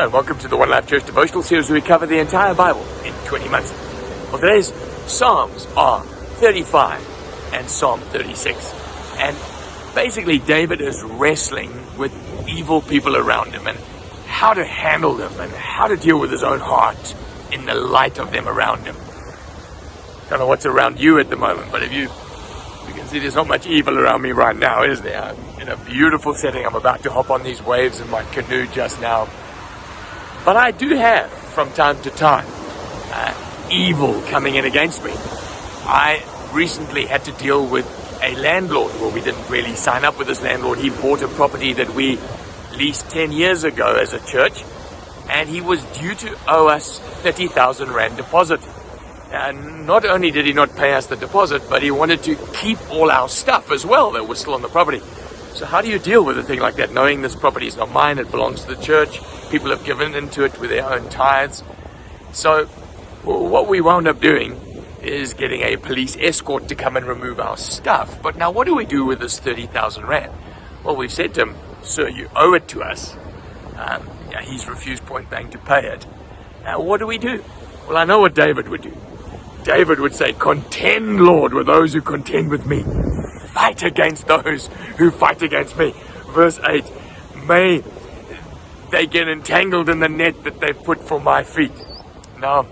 Hello and welcome to the One Life Church devotional series where we cover the entire Bible in 20 months. Well, today's Psalms are 35 and Psalm 36. And basically David is wrestling with evil people around him and how to handle them and how to deal with his own heart in the light of them around him. Don't know what's around you at the moment, but if you can see there's not much evil around me right now, is there? I'm in a beautiful setting. I'm about to hop on these waves in my canoe just now. But I do have, from time to time, evil coming in against me. I recently had to deal with a landlord. Well, we didn't really sign up with this landlord. He bought a property that we leased 10 years ago as a church, and he was due to owe us 30,000 Rand deposit. And not only did he not pay us the deposit, but he wanted to keep all our stuff as well that was still on the property. So how do you deal with a thing like that, knowing this property is not mine, it belongs to the church, people have given into it with their own tithes? So what we wound up doing is getting a police escort to come and remove our stuff. But now what do we do with this 30,000 Rand? Well, we've said to him, sir, you owe it to us. He's refused point blank to pay it. Now what do we do? Well, I know what David would do. David would say, contend, Lord, with those who contend with me. Fight against those who fight against me. Verse 8, may they get entangled in the net that they've put for my feet. Now,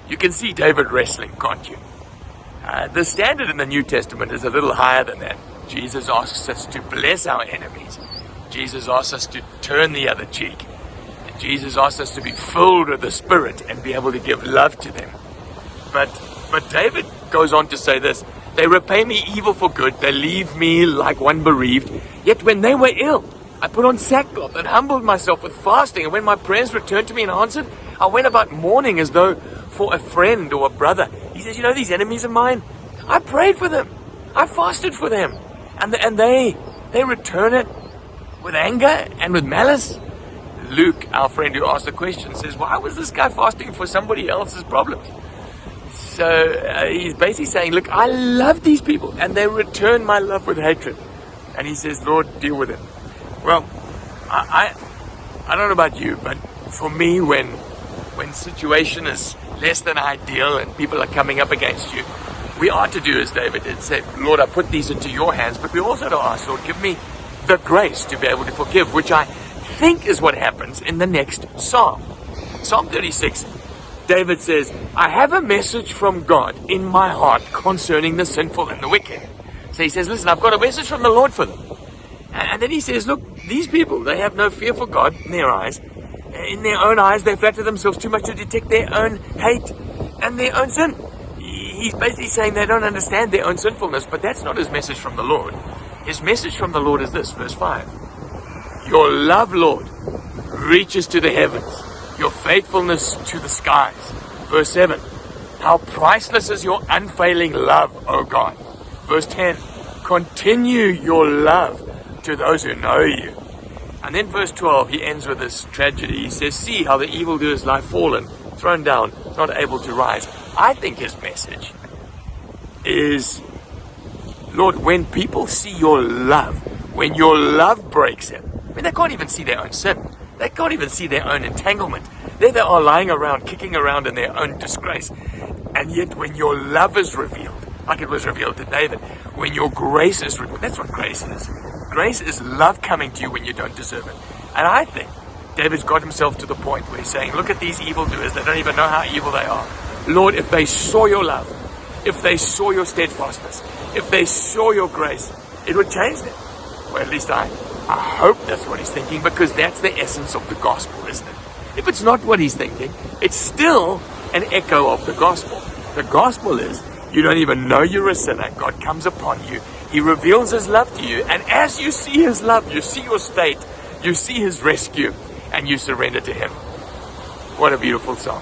you can see David wrestling, can't you? The standard in the New Testament is a little higher than that. Jesus asks us to bless our enemies. Jesus asks us to turn the other cheek. And Jesus asks us to be filled with the Spirit and be able to give love to them. But David goes on to say this, they repay me evil for good, they leave me like one bereaved. Yet when they were ill, I put on sackcloth and humbled myself with fasting. And when my prayers returned to me and answered, I went about mourning as though for a friend or a brother. He says, you know, these enemies of mine, I prayed for them. I fasted for them. And they return it with anger and with malice. Luke, our friend who asked the question, says, why was this guy fasting for somebody else's problems? So he's basically saying, look, I love these people and they return my love with hatred. And he says, Lord, deal with it. Well, I don't know about you, but for me, when situation is less than ideal and people are coming up against you, we are to do as David did, say, Lord, I put these into your hands, but we also to ask, Lord, give me the grace to be able to forgive, which I think is what happens in the next Psalm. Psalm 36, David says, I have a message from God in my heart concerning the sinful and the wicked. So he says, listen, I've got a message from the Lord for them. And then he says, look, these people, they have no fear for God in their eyes. In their own eyes, they flatter themselves too much to detect their own hate and their own sin. He's basically saying they don't understand their own sinfulness, but that's not his message from the Lord. His message from the Lord is this, verse 5. Your love, Lord, reaches to the heavens, your faithfulness to the skies. Verse 7. How priceless is your unfailing love, O God. Verse 10. Continue your love to those who know you. And then verse 12, he ends with this tragedy. He says, see how the evildoers lie fallen, thrown down, not able to rise. I think his message is, Lord, when people see your love, when your love breaks them, I mean, they can't even see their own sin. They can't even see their own entanglement. There they are lying around, kicking around in their own disgrace. And yet when your love is revealed, like it was revealed to David, when your grace is revealed, that's what grace is. Grace is love coming to you when you don't deserve it. And I think David's got himself to the point where he's saying, look at these evildoers, they don't even know how evil they are. Lord, if they saw your love, if they saw your steadfastness, if they saw your grace, it would change them. Well, at least I hope that's what he's thinking, because that's the essence of the gospel, isn't it? If it's not what he's thinking, it's still an echo of the gospel. The gospel is, you don't even know you're a sinner. God comes upon you. He reveals his love to you. And as you see his love, you see your state, you see his rescue, and you surrender to him. What a beautiful song.